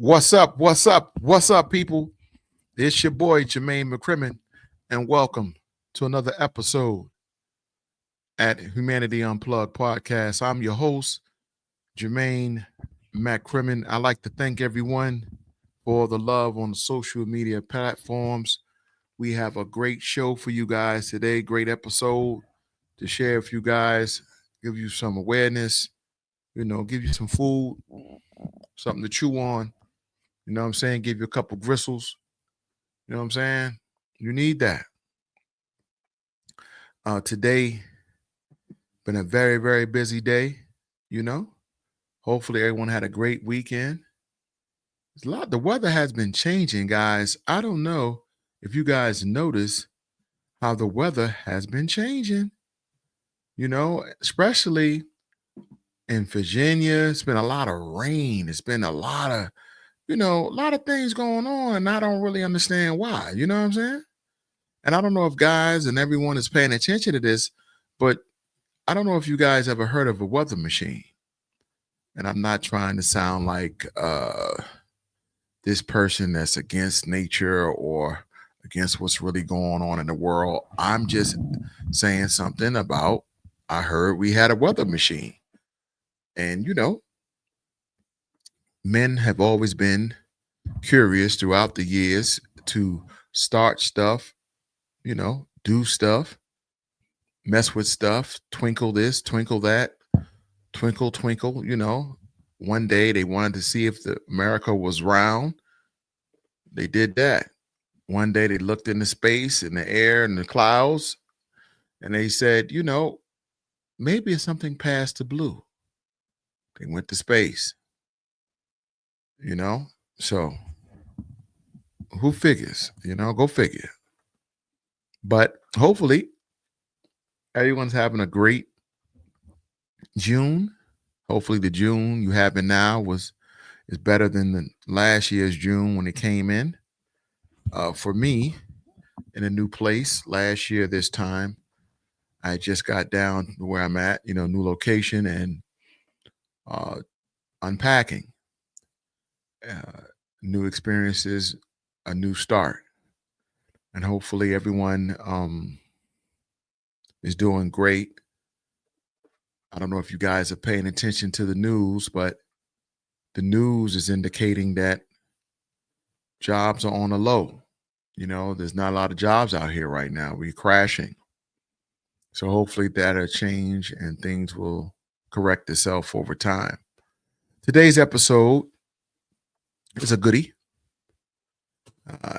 What's up? What's up? What's up, people? It's your boy Jermaine McCrimmon, and welcome to another episode at Humanity Unplugged podcast. I'm your host, Jermaine McCrimmon. I'd like to thank everyone for the love on the social media platforms. We have a great show for you guys today, great episode to share with you guys, give you some awareness, give you some food, something to chew on. You know what I'm saying? Give you a couple gristles. You know what I'm saying? You need that. Today been a very, very busy day, you know. Hopefully everyone had a great weekend. The weather has been changing, guys. I don't know if you guys notice how the weather has been changing, especially in Virginia. It's been a lot of rain. It's been a lot of, a lot of things going on. And I don't really understand why. You know what I'm saying? And I don't know if guys and everyone is paying attention to this, but I don't know if you guys ever heard of a weather machine. And I'm not trying to sound like this person that's against nature or against what's really going on in the world. I'm just saying something about, I heard we had a weather machine. And, men have always been curious throughout the years to start stuff, do stuff, mess with stuff, twinkle this, twinkle that, twinkle, twinkle, One day they wanted to see if America was round. They did that. One day they looked into space, in the air, and the clouds, and they said, maybe it's something past the blue. They went to space, So who figures, go figure. But hopefully everyone's having a great June. Hopefully the June you having now is better than the last year's June when it came in. For me, in a new place last year this time, I just got down to where I'm at, new location and unpacking, uh, new experiences, a new start. And hopefully everyone is doing great. I don't know if you guys are paying attention to the news, but the news is indicating that jobs are on a low. There's not a lot of jobs out here right now. We're crashing. So hopefully that'll change and things will correct itself over time. Today's episode is a goodie.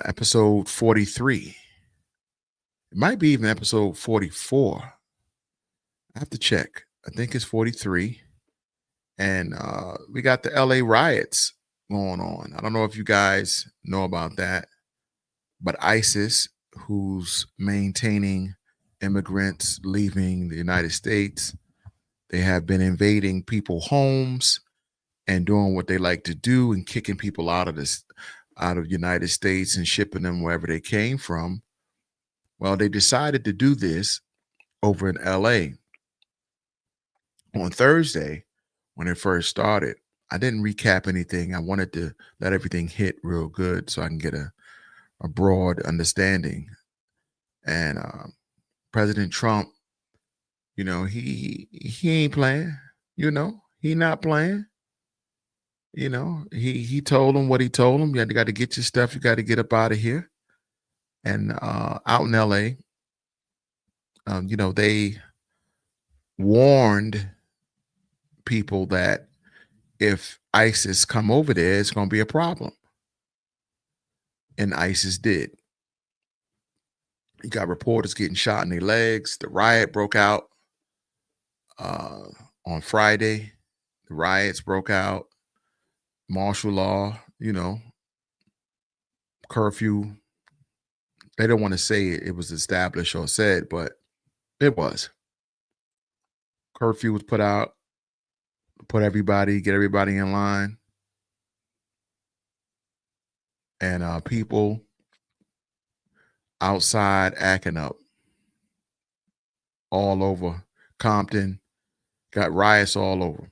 Episode 43. It might be even episode 44. I have to check. I think it's 43. And we got the LA riots going on. I don't know if you guys know about that, but ISIS, who's maintaining immigrants leaving the United States, they have been invading people's homes and doing what they like to do and kicking people out of the United States and shipping them wherever they came from. Well, they decided to do this over in LA on Thursday when it first started. I didn't recap anything. I wanted to let everything hit real good so I can get a broad understanding. And President Trump, he ain't playing. He not playing. He told him what he told him. You got to get your stuff. You got to get up out of here. And out in LA, they warned people that if ISIS come over there, it's going to be a problem. And ISIS did. You got reporters getting shot in their legs. The riot broke out on Friday. The riots broke out. Martial law, curfew. They don't want to say it was established or said, but it was. Curfew was put out, get everybody in line. And people outside acting up all over Compton, got riots all over.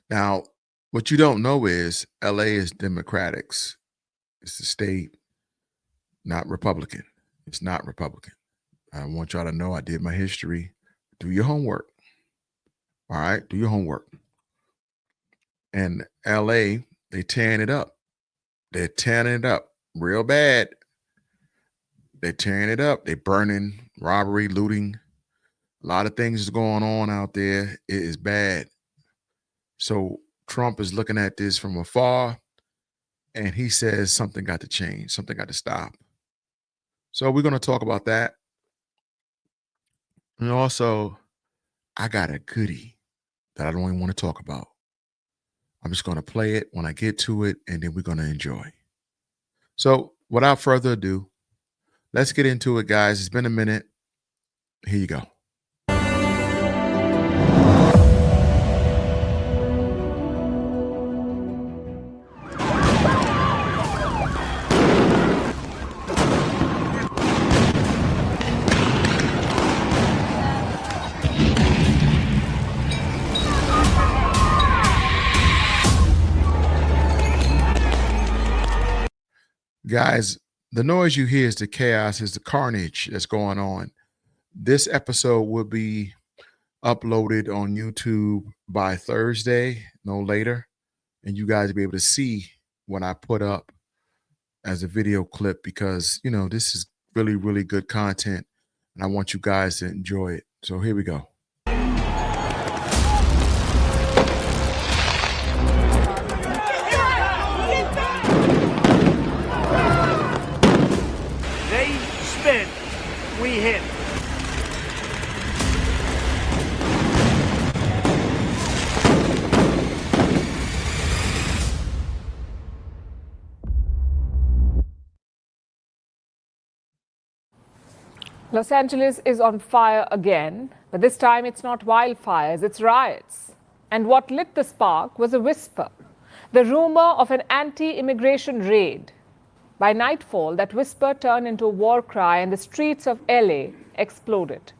Now, What you don't know is LA is Democrats. It's the state, not Republican. It's not Republican. I want y'all to know I did my history. Do your homework. All right, do your homework. And LA, they tearing it up. They're tearing it up real bad. They're tearing it up. They're burning, robbery, looting. A lot of things is going on out there. It is bad. So Trump is looking at this from afar, and he says something got to change. Something got to stop. So we're going to talk about that. And also, I got a goodie that I don't even want to talk about. I'm just going to play it when I get to it, and then we're going to enjoy. So without further ado, let's get into it, guys. It's been a minute. Here you go. Guys, the noise you hear is the chaos, is the carnage that's going on. This episode will be uploaded on YouTube by Thursday, no later. And you guys will be able to see what I put up as a video clip because, you know, this is really, really good content. And I want you guys to enjoy it. So here we go. We hit. Los Angeles is on fire again, but this time it's not wildfires, it's riots. And what lit the spark was a whisper, the rumor of an anti-immigration raid. By nightfall, that whisper turned into a war cry and the streets of LA exploded.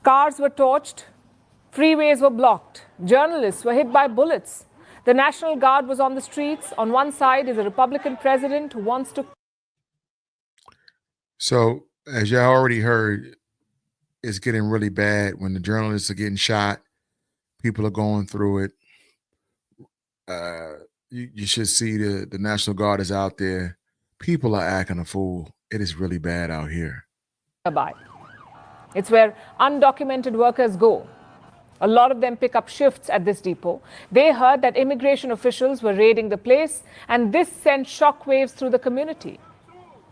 Cars were torched, freeways were blocked, journalists were hit by bullets. The National Guard was on the streets. On one side is a Republican president who wants to... So, as y'all already heard, it's getting really bad when the journalists are getting shot. People are going through it. You should see the National Guard is out there. People are acting a fool. It is really bad out here. It's where undocumented workers go. A lot of them pick up shifts at this depot. They heard that immigration officials were raiding the place, and this sent shockwaves through the community.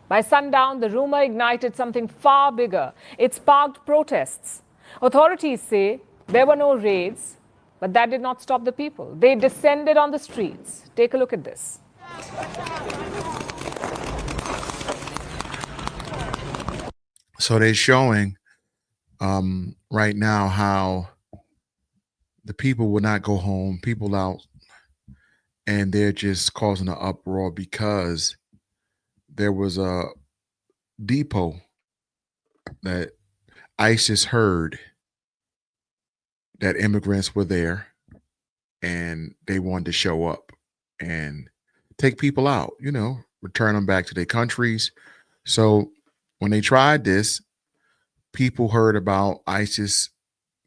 By sundown, the rumor ignited something far bigger. It sparked protests. Authorities say there were no raids, but that did not stop the people. They descended on the streets. Take a look at this. So they're showing right now how the people will not go home, people out, and they're just causing an uproar because there was a depot that ISIS heard that immigrants were there and they wanted to show up and take people out, you know, return them back to their countries. So when they tried this, people heard about ISIS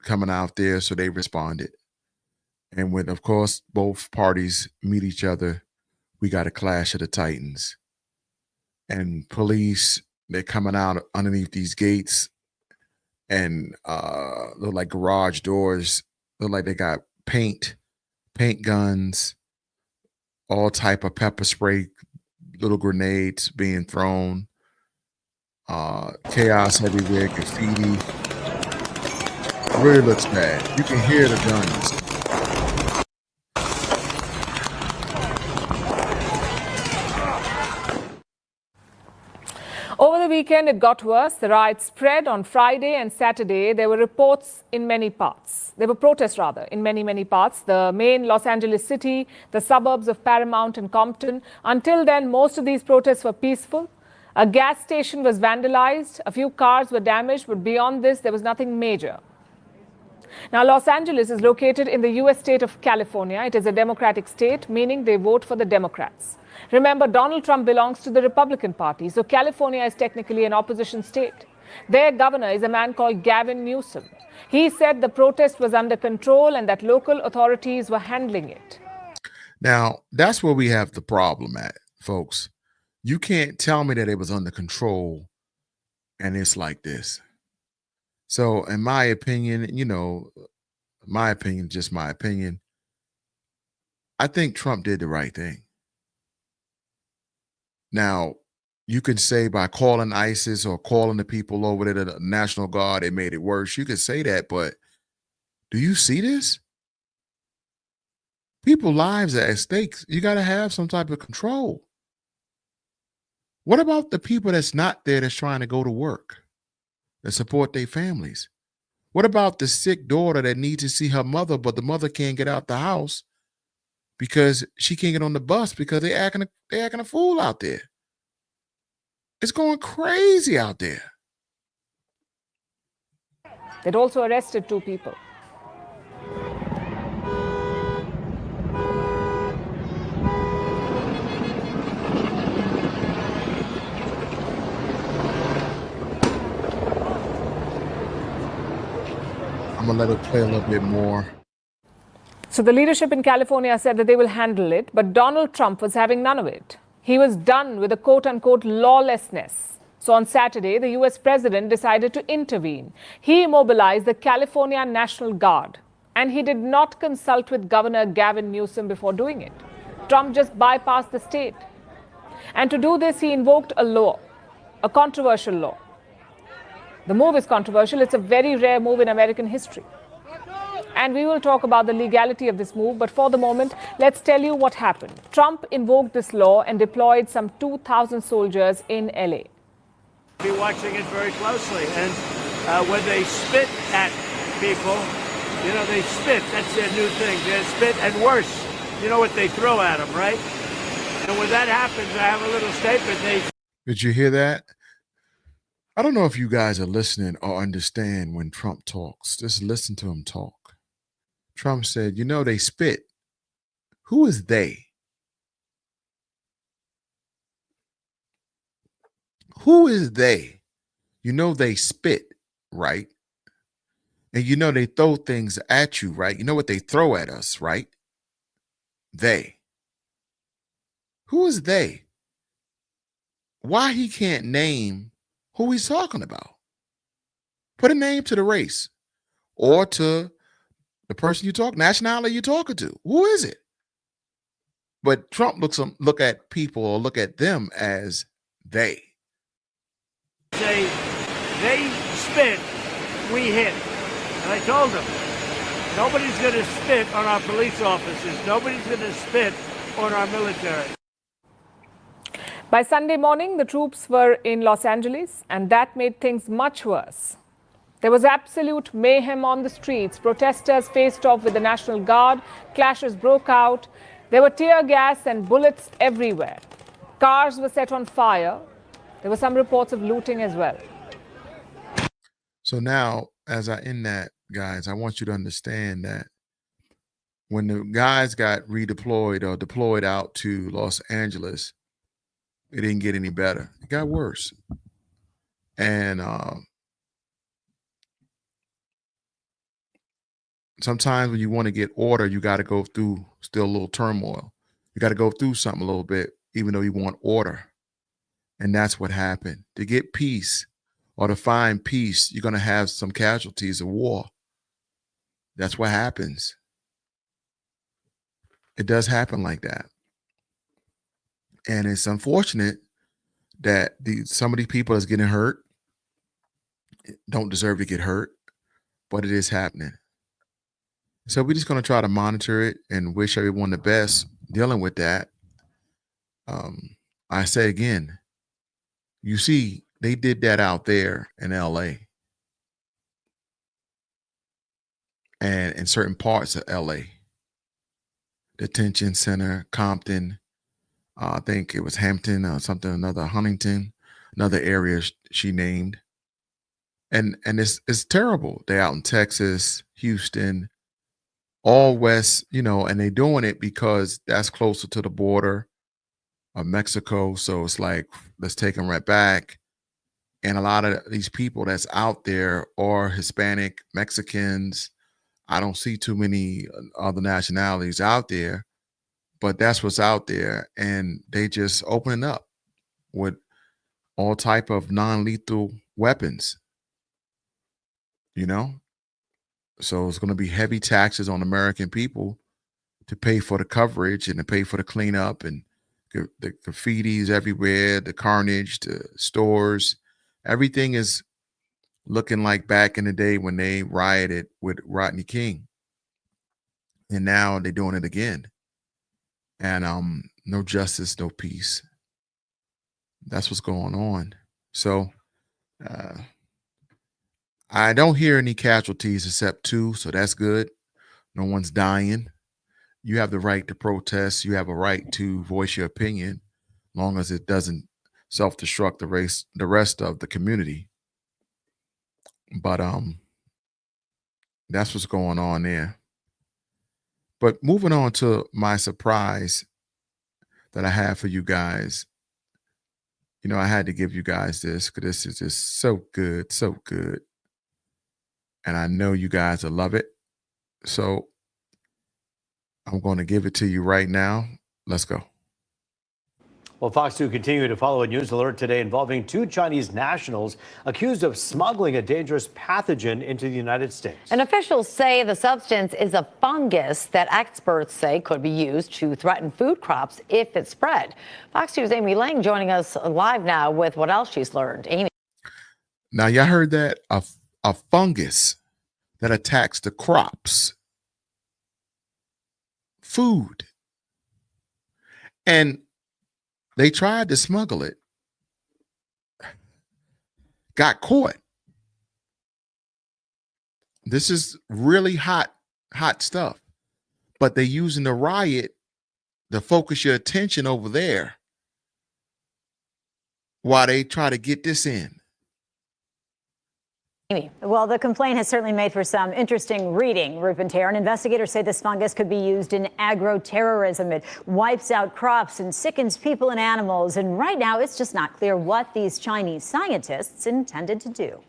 coming out there, so they responded. And when, of course, both parties meet each other, we got a clash of the Titans. And police, they're coming out underneath these gates and look like garage doors, look like they got paint guns, all type of pepper spray, little grenades being thrown. Chaos everywhere, graffiti. It really looks bad. You can hear the guns. Over the weekend, it got worse. The riots spread on Friday and Saturday. There were reports in many parts. There were protests, rather, in many parts. The main Los Angeles city, the suburbs of Paramount and Compton. Until then, most of these protests were peaceful. A gas station was vandalized. A few cars were damaged, but beyond this, there was nothing major. Now, Los Angeles is located in the U.S. state of California. It is a Democratic state, meaning they vote for the Democrats. Remember, Donald Trump belongs to the Republican Party, so California is technically an opposition state. Their governor is a man called Gavin Newsom. He said the protest was under control and that local authorities were handling it. Now, that's where we have the problem at, folks. You can't tell me that it was under control and it's like this. So, in my opinion, just my opinion, I think Trump did the right thing. Now, you could say by calling ISIS or calling the people over there, the National Guard, it made it worse. You could say that, but do you see this? People's lives are at stake. You got to have some type of control. What about the people that's not there that's trying to go to work, that support their families? What about the sick daughter that needs to see her mother, but the mother can't get out the house because she can't get on the bus because they're acting a fool out there? It's going crazy out there. They'd also arrested 2 people. I'm going to let it play a little bit more. So the leadership in California said that they will handle it, but Donald Trump was having none of it. He was done with the quote-unquote lawlessness. So on Saturday, the U.S. president decided to intervene. He mobilized the California National Guard, and he did not consult with Governor Gavin Newsom before doing it. Trump just bypassed the state. And to do this, he invoked a law, a controversial law. The move is controversial. It's a very rare move in American history. And we will talk about the legality of this move. But for the moment, let's tell you what happened. Trump invoked this law and deployed some 2,000 soldiers in L.A. Be watching it very closely. And when they spit at people, they spit. That's their new thing. They spit and worse. You know what they throw at them, right? And when that happens, I have a little statement. Did you hear that? I don't know if you guys are listening or understand when Trump talks. Just listen to him talk. Trump said, they spit. Who is they? Who is they? They spit, right? And they throw things at you, right? You know what they throw at us, right? They. Who is they? Why he can't name who he's talking about? Put a name to the race or to the person nationality you're talking to. Who is it? But Trump look at people or look at them as they. Say they spit, we hit. And I told them, nobody's going to spit on our police officers. Nobody's going to spit on our military. By Sunday morning, the troops were in Los Angeles, and that made things much worse. There was absolute mayhem on the streets. Protesters faced off with the National Guard. Clashes broke out. There were tear gas and bullets everywhere. Cars were set on fire. There were some reports of looting as well. So now, as I end that, guys, I want you to understand that when the guys got redeployed or deployed out to Los Angeles, it didn't get any better. It got worse. And sometimes when you want to get order, you got to go through still a little turmoil. You got to go through something a little bit, even though you want order. And that's what happened. To get peace or to find peace, you're going to have some casualties of war. That's what happens. It does happen like that. And it's unfortunate that some of these people that's getting hurt don't deserve to get hurt, but it is happening. So we're just going to try to monitor it and wish everyone the best dealing with that. I say again, you see, they did that out there in LA and in certain parts of LA. Detention Center, Compton, I think it was Hampton or something, another Huntington, another area she named. And it's terrible. They're out in Texas, Houston, all west, and they're doing it because that's closer to the border of Mexico. So it's like, let's take them right back. And a lot of these people that's out there are Hispanic, Mexicans. I don't see too many other nationalities out there, but that's what's out there. And they just opening up with all type of non-lethal weapons, So it's going to be heavy taxes on American people to pay for the coverage and to pay for the cleanup and the graffitis everywhere, the carnage, the stores. Everything is looking like back in the day when they rioted with Rodney King. And now they're doing it again. And no justice, no peace. That's what's going on. So I don't hear any casualties except 2, so that's good. No one's dying. You have the right to protest. You have a right to voice your opinion, long as it doesn't self-destruct the rest of the community. But that's what's going on there. But moving on to my surprise that I have for you guys. I had to give you guys this because this is just so good, so good. And I know you guys will love it. So I'm going to give it to you right now. Let's go. Well, Fox 2 continue to follow a news alert today involving 2 Chinese nationals accused of smuggling a dangerous pathogen into the United States. And officials say the substance is a fungus that experts say could be used to threaten food crops if it spread. Fox 2's Amy Lang joining us live now with what else she's learned. Amy. Now, y'all heard that? A fungus that attacks the crops, food. And they tried to smuggle it, got caught. This is really hot stuff. But they're using the riot to focus your attention over there while they try to get this in. Well, the complaint has certainly made for some interesting reading. Ruben Taran, investigators say this fungus could be used in agro-terrorism. It wipes out crops and sickens people and animals. And right now, it's just not clear what these Chinese scientists intended to do.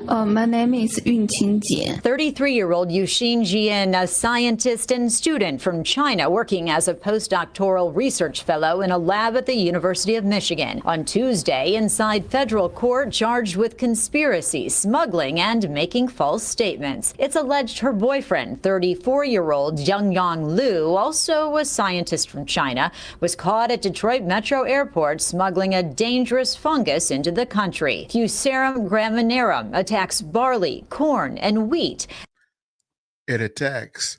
My name is Yunqing Jian. 33-year-old Yunqing Jian, a scientist and student from China working as a postdoctoral research fellow in a lab at the University of Michigan. On Tuesday, inside federal court, charged with conspiracy, smuggling, and making false statements. It's alleged her boyfriend, 34-year-old Zunyong Liu, also a scientist from China, was caught at Detroit Metro Airport smuggling a dangerous fungus into the country. Fusarium graminearum attacks barley, corn, and wheat. It attacks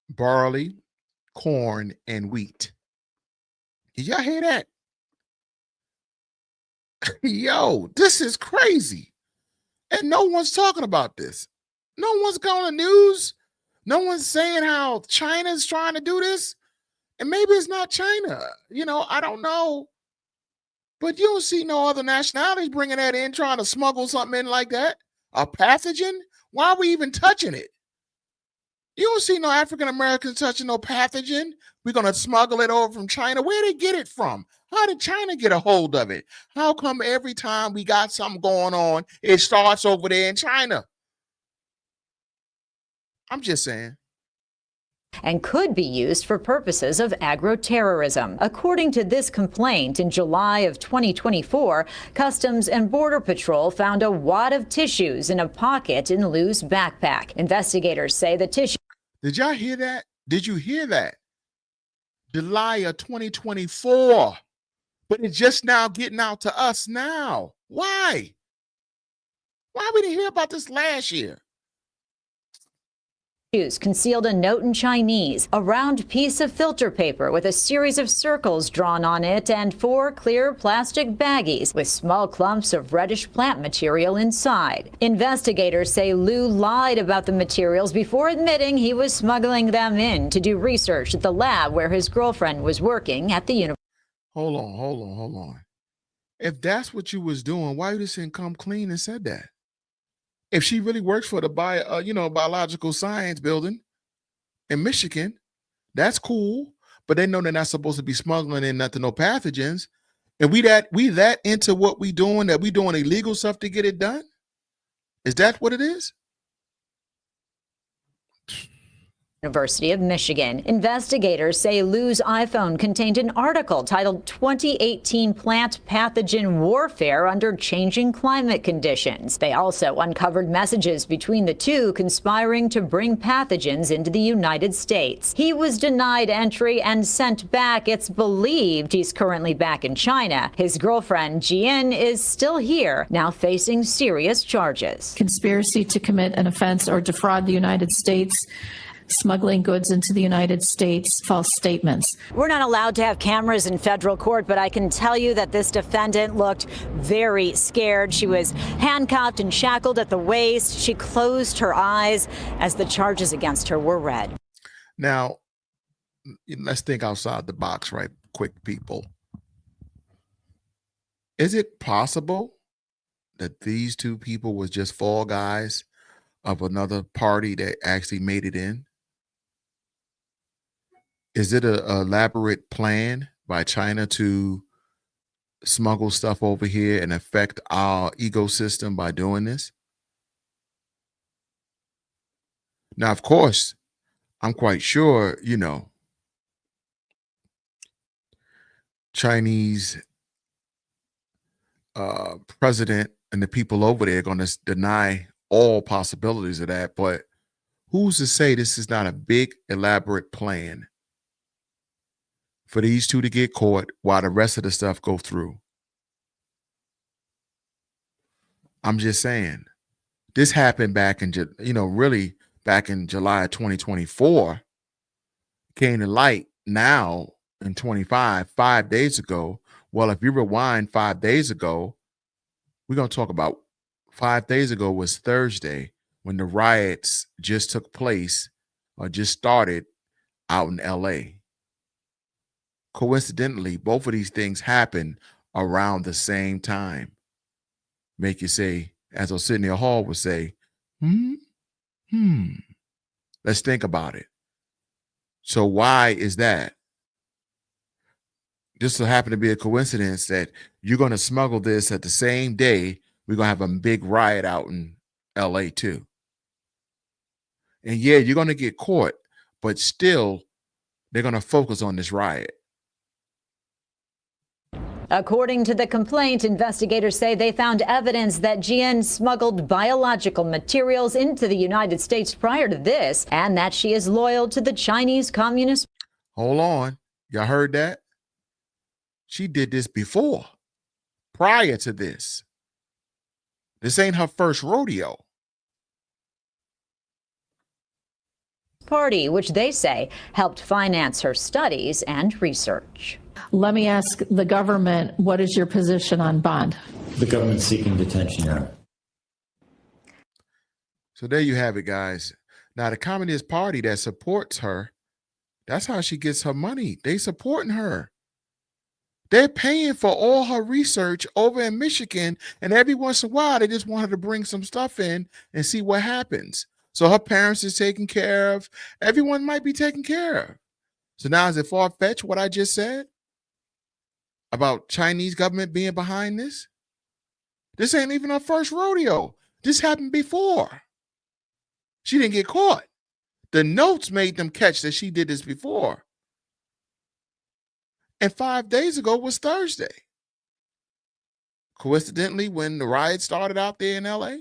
barley, corn, and wheat. Did y'all hear that? Yo, this is crazy. And no one's talking about this. No one's going on the news. No one's saying how China's trying to do this. And maybe it's not China. I don't know. But you don't see no other nationalities bringing that in, trying to smuggle something in like that. A pathogen? Why are we even touching it? You don't see no African Americans touching no pathogen. We're going to smuggle it over from China. Where did they get it from? How did China get a hold of it? How come every time we got something going on, it starts over there in China? I'm just saying. And could be used for purposes of agro-terrorism. According to this complaint, in July of 2024, Customs and Border Patrol found a wad of tissues in a pocket in Liu's backpack. Investigators say the tissue. Did y'all hear that? Did you hear that? July of 2024. But it's just now getting out to us now. Why? Why we didn't hear about this last year? Concealed a note in Chinese, a round piece of filter paper with a series of circles drawn on it, and 4 clear plastic baggies with small clumps of reddish plant material inside. Investigators say Liu lied about the materials before admitting he was smuggling them in to do research at the lab where his girlfriend was working at the university. Hold on. If that's what you was doing, why you just didn't come clean and said that? If she really works for the biological science building in Michigan, that's cool. But they know they're not supposed to be smuggling in nothing, no pathogens. And we that into what we doing, that we doing illegal stuff to get it done? Is that what it is? University of Michigan. Investigators say Liu's iPhone contained an article titled 2018 Plant Pathogen Warfare Under Changing Climate Conditions. They also uncovered messages between the two conspiring to bring pathogens into the United States. He was denied entry and sent back. It's believed he's currently back in China. His girlfriend, Jian, is still here, now facing serious charges. Conspiracy to commit an offense or defraud the United States, smuggling goods into the United States, false statements. We're not allowed to have cameras in federal court, but I can tell you that this defendant looked very scared. She was handcuffed and shackled at the waist. She closed her eyes as the charges against her were read. Now, let's think outside the box, right quick, people. Is it possible that these two people was just fall guys of another party that actually made it in? Is it an elaborate plan by China to smuggle stuff over here and affect our ecosystem by doing this? Now, of course, I'm quite sure, Chinese president and the people over there are going to deny all possibilities of that. But who's to say this is not a big, elaborate plan for these two to get caught while the rest of the stuff go through? I'm just saying, this happened back in, really back in July of 2024, came to light now in 25, 5 days ago. Well, if you rewind 5 days ago, we're going to talk about 5 days ago was Thursday when the riots just took place or just started out in LA. Coincidentally, both of these things happen around the same time. Make you say, as Arsenio Hall would say, let's think about it. So why is that? Just so happen to be a coincidence that you're going to smuggle this at the same day we're going to have a big riot out in LA too. And yeah, you're going to get caught, but still they're going to focus on this riot. According to the complaint, investigators say they found evidence that Jian smuggled biological materials into the United States prior to this, and that she is loyal to the Chinese Communist. Hold on. Y'all heard that? She did this before, prior to this. This ain't her first rodeo. Party, which they say helped finance her studies and research. Let me ask the government, what is your position on bond? The government's seeking detention now. So there you have it, guys. Now, the Communist Party that supports her, that's how she gets her money. They supporting her. They're paying for all her research over in Michigan, and every once in a while, they just want her to bring some stuff in and see what happens. So her parents is taken care of. Everyone might be taken care of. So now is it far-fetched what I just said about Chinese government being behind this? This ain't even her first rodeo. This happened before. She didn't get caught. The notes made them catch that she did this before. And 5 days ago was Thursday. Coincidentally, when the riot started out there in LA.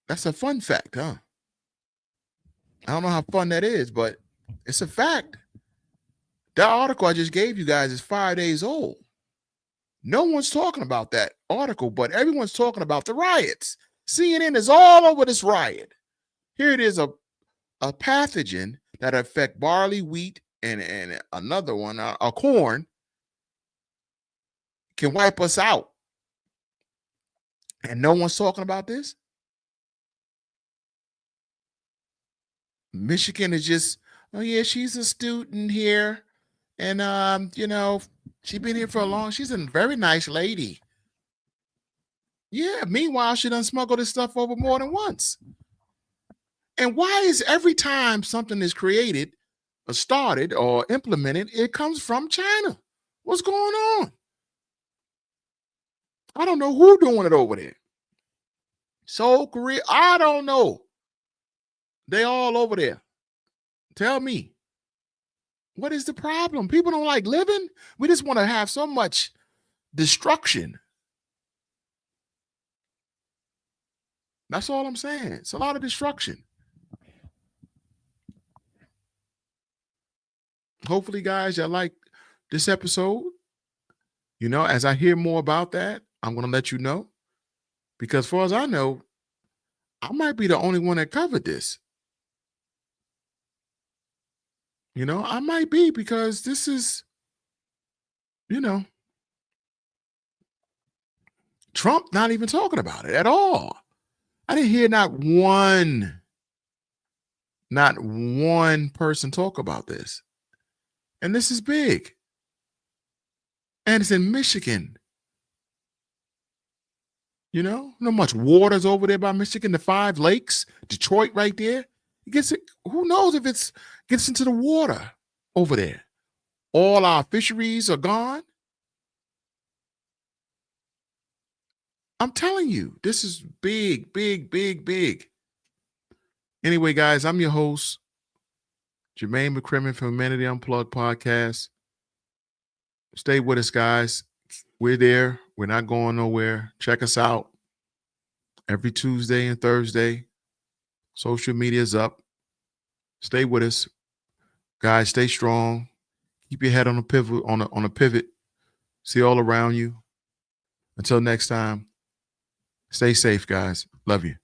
That's a fun fact, huh? I don't know how fun that is, but it's a fact. That article I just gave you guys is 5 days old. No one's talking about that article, but everyone's talking about the riots. CNN is all over this riot. Here it is, a pathogen that affect barley, wheat, and another one, a corn, can wipe us out. And no one's talking about this? Michigan is just, oh yeah, she's a student here. And, She's been here for a long. She's a very nice lady. Yeah. Meanwhile, she done smuggled this stuff over more than once. And why is every time something is created or started or implemented, it comes from China? What's going on? I don't know who doing it over there. Seoul, Korea, I don't know. They all over there. Tell me. What is the problem? People don't like living. We just want to have so much destruction. That's all I'm saying. It's a lot of destruction. Hopefully, guys, y'all like this episode. You know, as I hear more about that, I'm going to let you know. Because as far as I know, I might be the only one that covered this. You know, I might be, because this is, you know, Trump not even talking about it at all. I didn't hear not one person talk about this. And this is big. And it's in Michigan. You know much water's over there by Michigan, the 5 lakes, Detroit right there. It gets it. Who knows if it's gets into the water over there? All our fisheries are gone. I'm telling you, this is big, big, big, big. Anyway, guys, I'm your host, Jermaine McCrimmon from Humanity Unplugged podcast. Stay with us, guys. We're there. We're not going nowhere. Check us out every Tuesday and Thursday. Social media's up. Stay with us, guys. Stay strong. Keep your head on a pivot. On a pivot. See all around you. Until next time. Stay safe, guys. Love you.